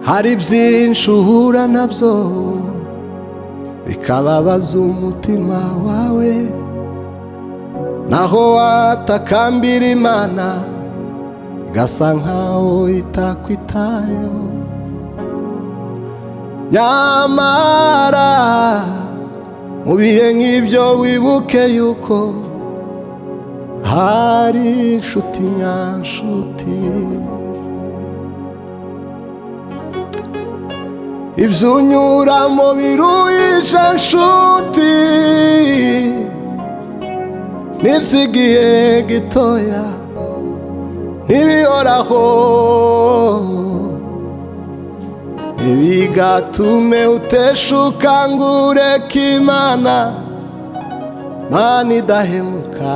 hari byinshi uhura nabyo bikababaza umutima wawe, naho watakambira Imana igasa nkaho itakwitayeho. Nyamara mu bihe nk'ibyo wibuke yuko hari inshuti nyanshuti. Ibyo unyuramo biruhije nshuti, n'iby'igihe gitoya ntibihoraho, ntibigatume uteshuka ngo ureke Imana. Mana idahemuka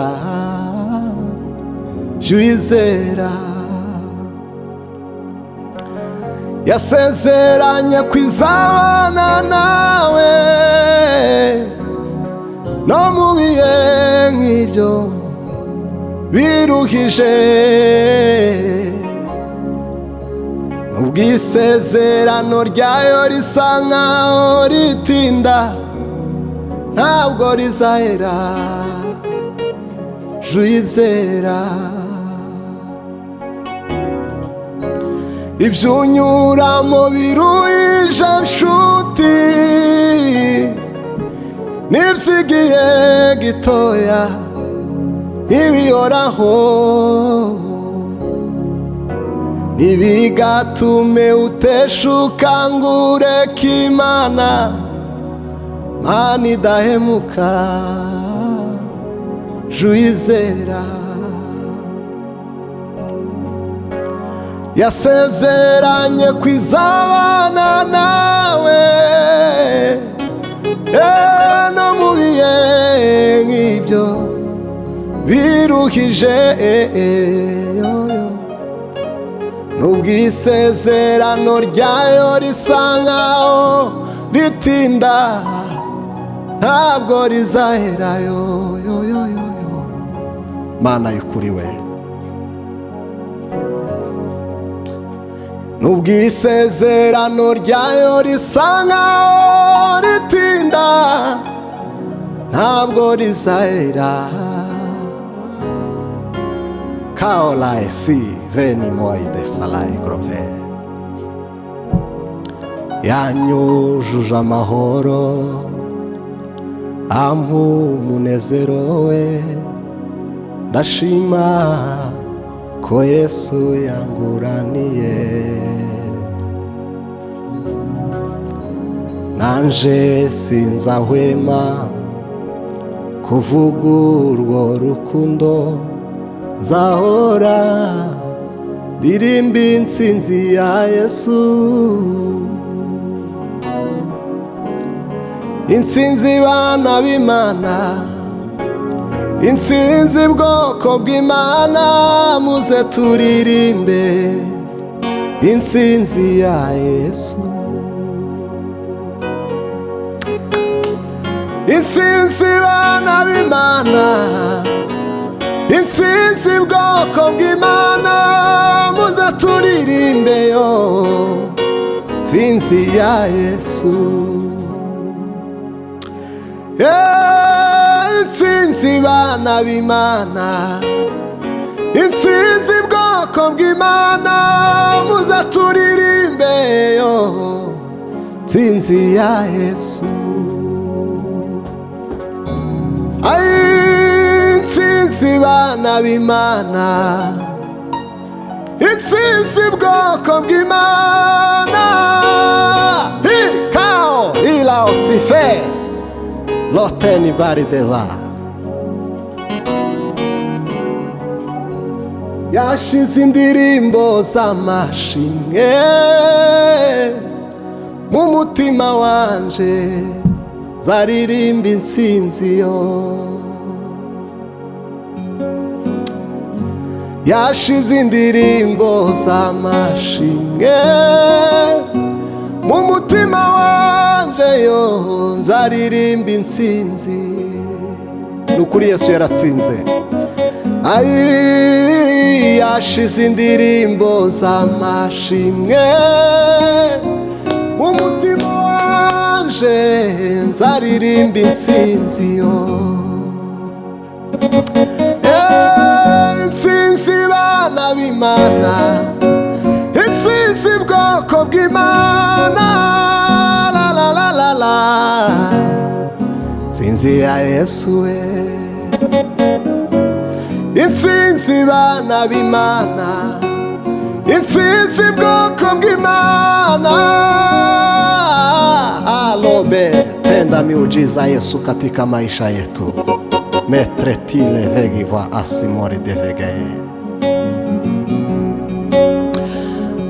jya uyizera, yasezeranye ko izabana nawe no mu bihe nk'ibyo biruhije. Nubwo isezerano ryayo risa nkaho ritinda, ntabwo rizahera, jya uyizera. Ibyo unyuramo biruhije nshuti, n'iby'igihe gitoya ntibihoraho, ntibigatume uteshuka ngo ureke Imana. Mana idahemuka jya uyizera, yasezeranye ko izabana nawe no mu bihe nk'ibyo biruhije. Nubwo isezerano ryayo risa nkaho ritinda, ntabwo rizahera. Mana y'ukuri we, nubwo isezerano ryayo risa nkaho ritinda, ntabwo rizahera. Kaolae si veni moi de salai grove, yanyujuje amahoro ampa umunezero we. Ndashima ko Yesu yanguraniye, nanje sinzahwema kuvuga urwo rukundo. Nzahora ndirimba intsinzi ya Yesu, intsinzi bana b'Imana, intsinzi bwoko bw'Imana. Muze turirimbe intsinzi ya Yesu, intsinzi bana b'Imana, intsinzi bwoko bw'Imana. Muze turirimbe yo intsinzi ya Yesu, intsinzi bana b'Imana, intsinzi bwoko bw'Imana. Muze turirimbe yo intsinzi ya Yesu. Intsinzi bana b'Imana, intsinzi bwoko bw'Imana. Kao ila osife loteni barideza, yashize indirimbo z'amashimwe mu mutima wanje, zaririmba intsinzi yo. Yashize indirimbo z'amashimwe mu mutima wanje yo, nzaririmba intsinzi. Nukuri Yesu yaratsinze. Yashize indirimbo z'amashimwe aje nzaririmba intsinzi yo. Intsinzi bana b'Imana, intsinzi bwoko bw'Imana, la la la la la, intsinzi ya Yesu we. Intsinzi bana b'Imana, intsinzi bwoko bw'Imana. Alobe, tenda miujiza Yesu katika maisha yetu. Metretile vegiva asimori devege.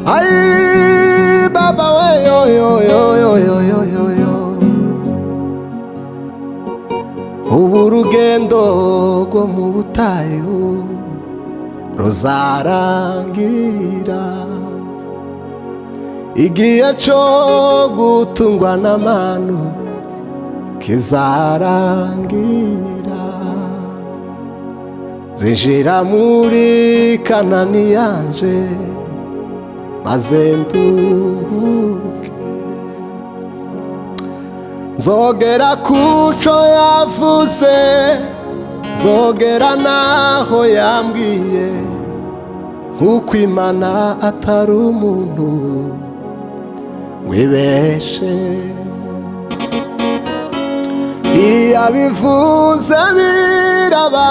Ai baba we yo yo yo yo yo yo yo yo. Ubu urugendo rwo mu butayu ruzarangira, igihe cyo gutungwa n'amanu kizarangira. Zinjira muri Kanani yanje maze nduhuke, nzogera kuco yavuze, nzogera naho yambwiye, nk'uko Imana atari umuntu wibeshe. Iyo abivuze biraba,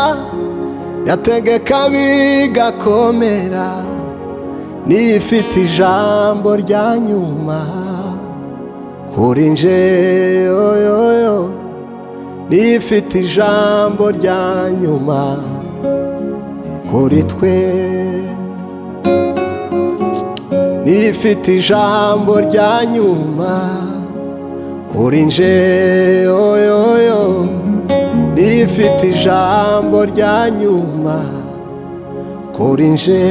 yategeka bigakomera, niyo ifite ijambo rya nyuma kuri nje yoyoyo, niyo ifite ijambo rya nyuma kuri twe, niyo ifite ijambo rya nyuma kuri nje yoyoyo, niyo ifite ijambo rya nyuma kuri nje.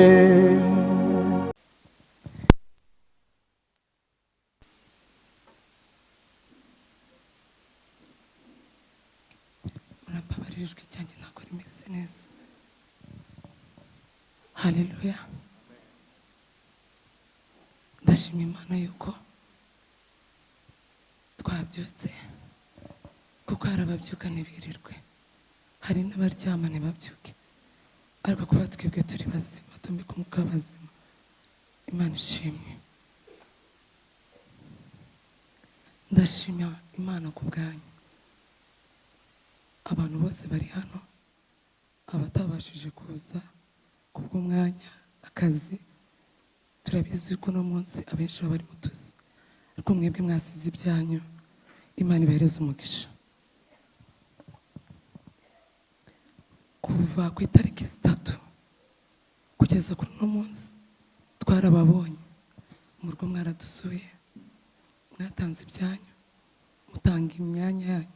Ijwi ryanjye ntabwo rimeze neza. Haleluya. Ndashima Imana yuko twabyutse, kuko hari ababyuka ntibirirwe, hari n'abaryama ntibabyuke, ariko kuba twebwe turi bazima, tumika umwuka bazima, Imana ishimwe. Ndashima Imana ku bwanyu, abantu bose bari hano, abatabashije kuza kubw'umwanya, akazi, turabizi ko uno munsi abenshi baba bari mu tuzi, ariko mwebwe mwasize ibyanyu, Imana ibahereze umugisha. Kuva ku itariki 3 kugeza kuri uno munsi twarababonye, mu rugo mwaradusuye, mwatanze ibyanyu, mutanga imyanya yanyu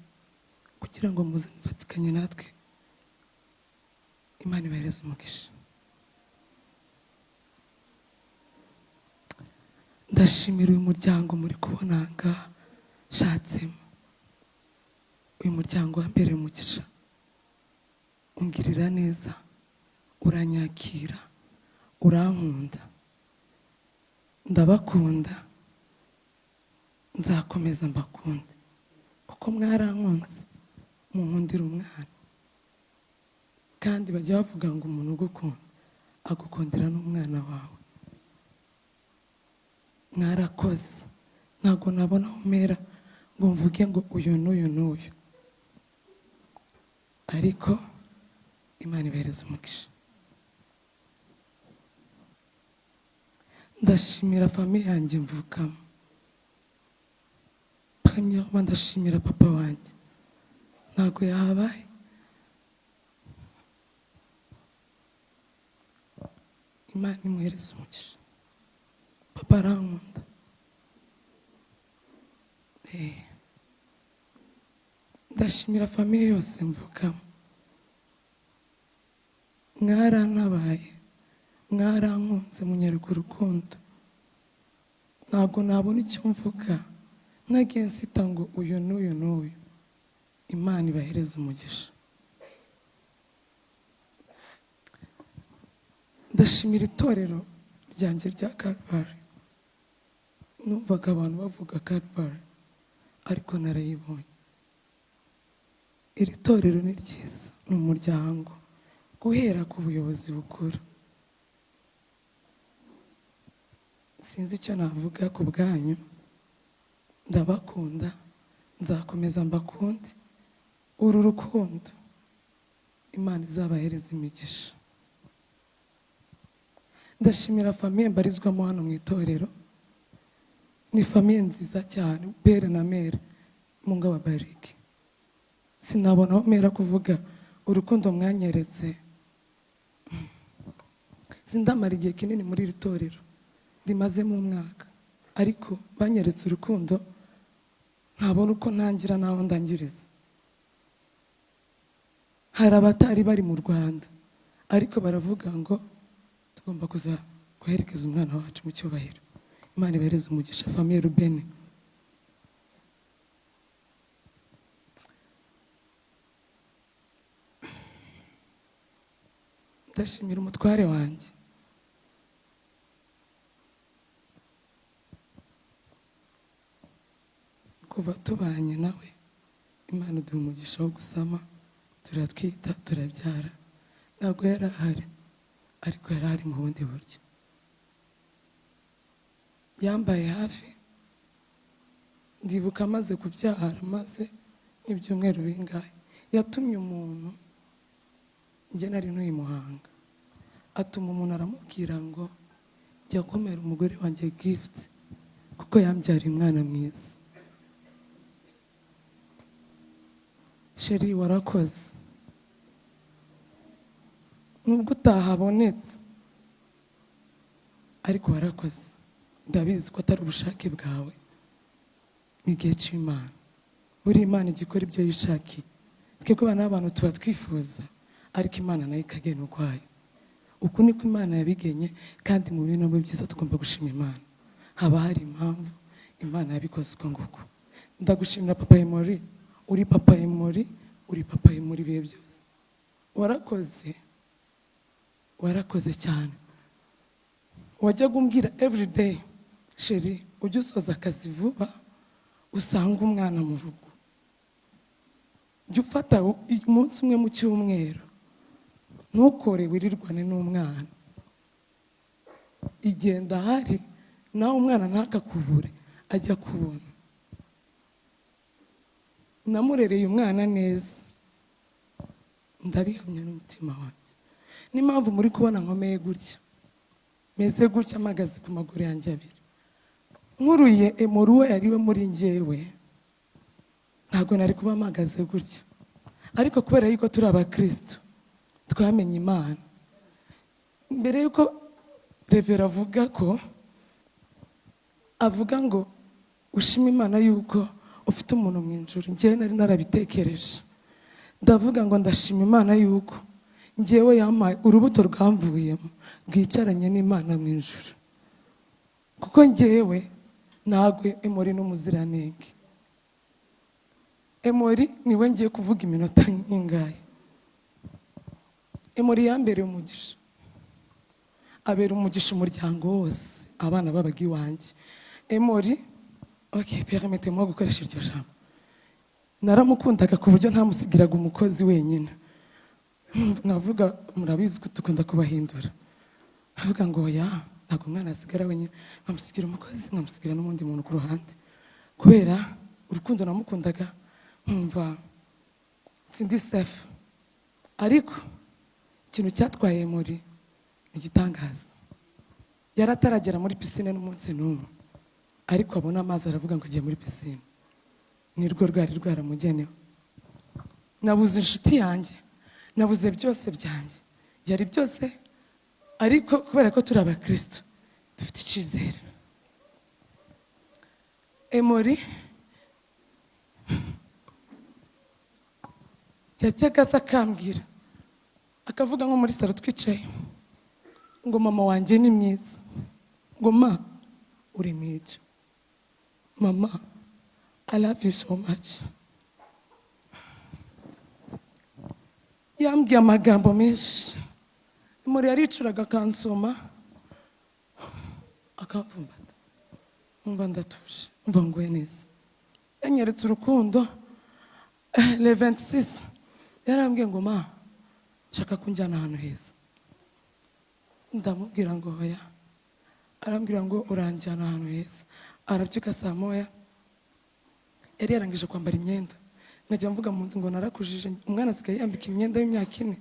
kugira ngo muze mufatikanye natwe. Imana ibahereze umugisha. Ndashimira uyu muryango muri kubona ngaha shatsemo, uyu muryango wambereye umugisha, ungirira neza, uranyakira, urankunda, ndabakunda, nzakomeza mbakunde, kuko mwarankunze, munkundira umwana. Kandi bajya bavuga ngo umuntu ugukunda agukundira n'umwana wawe. Mwarakoze, ntabwo nabona aho mpera ngo mvuge ngo uyu n'uyu n'uyu, ariko Imana ibahereze umugisha. Ndashimira famiye yanjye mvukamo. Premièrement, ndashimira papa wanjye, ntabwo yahabaye. Imana imuhereze umugisha. Papa arankunda. Ndashimira famiye yose mvukamo. Mwarantabaye, mwarankunze, munyereka urukundo. Ntabwo nabona icyo mvuga nagiye nsita ngo uyu n'uyu n'uyu. Imana ibahereze umugisha. Ndashimira itorero ryanjye rya Calvary. Numvaga abantu bavuga Calvary, ariko narayibonye. Iri torero ni ryiza, ni umuryango guhera ku buyobozi bukuru. Sinzi icyo navuga ku bwanyu, ndabakunda, nzakomeza mbakunde. Uru rukundo Imana izabahereza imigisha. Ndashimira famiye mbarizwamo hano mu itorero, ni famiye nziza cyane, pere na mere, Mungu ababariki. Sinabona aho mera kuvuga urukundo mwanyeretse. Sindamara igihe kinini muri iri torero, ndimazemo umwaka, ariko banyeretse urukundo ntabona uko ntangira naho ndangiriza. Hari abatari bari mu Rwanda, ariko baravuga ngo tugomba kuza guherekeza umwana wacu mu cyubahiro. Imana ibahereze umugisha famiye Rubeni. Ndashimira umutware wanjye, kuva tubanye nawe Imana iduha umugisha wo gusama, turatwita, turabyara. Ntabwo yari ahari, ariko yari ahari mu bundi buryo. Yambaye hafi, ndibuka amaze kubyara, maze ibyumweru bingahe, yatumye umuntu, njye nari ntuye i Muhanga, atuma umuntu aramubwira ngo jya komera umugore wanjye gift kuko yambyariye umwana mwiza. Sheri, warakoze, nubwo utahabonetse ariko warakoze. Ndabizi ko atari ubushake bwawe, ni igihe cy'Imana. Buri Imana igikora ibyo yishakiye. Twebwe abana b'abantu tuba twifuza, ariko Imana nayo ikagena ukwayo. Uku niko Imana yabigenye, kandi mu bintu byiza tugomba gushima Imana. Haba hari impamvu Imana yabikoze uko nguko. Ndagushimira Papa Emori, uri Papa Emori, uri Papa Emori ibihe byose. Warakoze, warakoze cyane. Wajyaga umbwira every day, Sheri, ujye usoza akazi vuba usanga umwana mu rugo. Jya ufata umunsi umwe mu cyumweru, ntukore wirirwane n'umwana. Igenda ahari, nawe umwana ntakakubure, ajya kubona. Namurereye umwana neza, ndabihamya n'umutima wanjye. N'impamvu muri kubona nkomeye gutya, meze gutya mpagaze ku maguru yanjye abiri. Nkuruye Emori we yari we muri njyewe, ntabwo nari kuba mpagaze gutya. Ariko kubera yuko turi abakristo, twamenye Imana. Mbere yuko Revera avuga ngo ushima Imana yuko ufite umuntu mu ijuru, njyewe nari narabitekereje. Ndavuga ngo ndashima Imana yuko njyewe yampaye urubuto rwamvuyemo, rwicaranye n'Imana mu ijuru. Kuko njyewe ntabwo Emori n'umuziranenge. Emori niwe ngiye kuvuga iminota nk'ingahe. Emori yambereye umugisha, abera umugisha umuryango wose, abana babaga iwanjye. Emori, permettez-moi gukoresha iryo jambo, naramukundaga ku buryo ntamusigiraga umukozi wenyine. Nkavuga, murabizi ko dukunda kubahindura, nkavuga ngo oya, ntabwo umwana asigara wenyine, nkamusigira umukozi, nkamusigira n'undi muntu ku ruhande. Kubera urukundo namukundaga, nkumva sindi safe. Ariko ikintu cyatwaye Emori ni igitangaza. Yari ataragera muri pisine n'umunsi n'umwe, ariko abona amazi aravuga ngo agiye muri pisine. Nirwo rwari rwaramugenewe. Nabuze inshuti yanjye, nabuze byose byanjye, yari byose, ariko kubera ko turi abakristo dufite icyizere. Emori yajyaga aza akambwira, akavuga nko muri salo twicaye, ngo mama wanjye ni mwiza, ngo ma uri mwiza, mama I love you so much. Yambwiye amagambo menshi. Emori yaricuraga akansoma, akamvumbata, umva ndatuje, umva nguwe neza. yanyeretse urukundo le 26 yarambwiye ngo ma nshaka kunjyana ahantu heza. Ndamubwira ngo hoya. Arambwira ngo uranjyana ahantu heza. Arabyuka saa moya, yari yarangije kwambara imyenda. Nkajya mvuga mu nzu ngo narakujije, umwana asigaye yambika imyenda y'imyaka 4.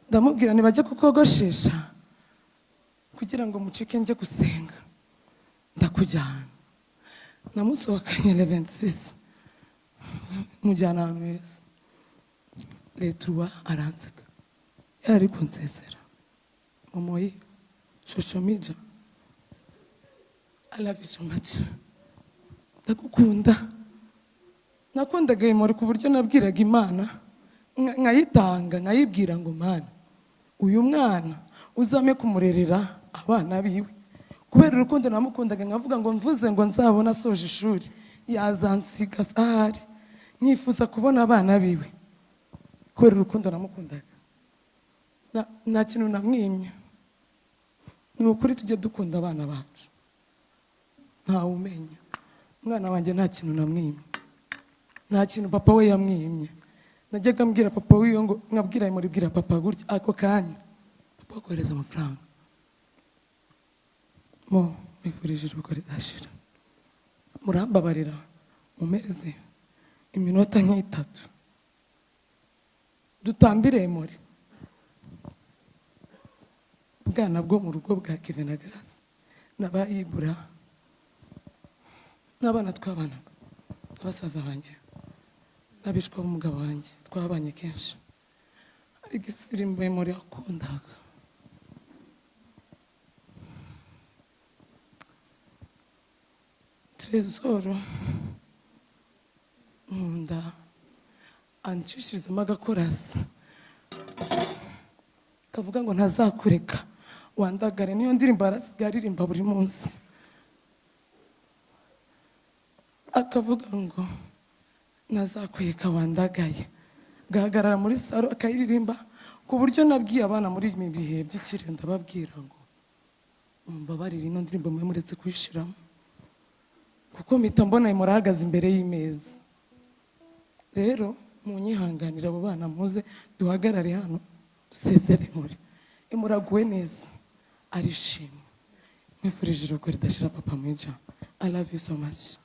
Ndamubwira nibajya kukogoshesha kugira ngo mucike njye gusenga, ndakujyana. Namusohokanye le 26 mujyana ahantu heza. Le 3 aransiga, yari kunsezera. Momoyi Shoshomija, I love you so much. Ndagukunda. Nakundaga imori ku buryo nabwiraga Imana nkayitanga, nkayibwira ngo Mana, uyu mwana uzame kumurerera abana biwe. Kubera urukundo namukundaga, nkavuga ngo mvuze ngo nzabona asoje ishuri yazansiga ahari, nyifuza kubona abana biwe. Kubera urukundo namukundaga, nta kintu namwimye. Ni ukuri tujye dukunda abana bacu, ntawe umenya. Umwana wanjye nta kintu namwimye, nta kintu papa we yamwimye. Najyaga mbwira papa wiwe ngo nkabwira imuri bwira papa gutya, ako kanya papa akohereza amafaranga. Mo mifurije urugo ridashira, murambabarira mumereze iminota nk'3 dutambire muri bwana bwo mu rugo bwa Kevin na Grace n'abayibura n'abana twabanaga, abasaza banjye n'abishwa b'umugabo wanjye twabanye kenshi. Ariko isirimbo muri akundaga. Trezoro nkunda ancishirizamo agakorasi kavuga ngo ntazakureka wandagare. Niyo ndirimbo arasigaye aririmba buri munsi, akavuga ngo ntazakureka wandagaye. Gahagarara muri saro akayiririmba, ku buryo nabwiye abana muri ibi bihe by'ikirere ndababwira ngo mumbabarire ino ndirimbo mwe muretse kuyishiramo, kuko mpita mbona imurahagaze imbere y'imeza. Rero munyihanganira abo bana, muze duhagarare hano dusezere muri imuraguwe neza, arishimye. Mwifurije urugo ridashira papa Mwija. I love you so much.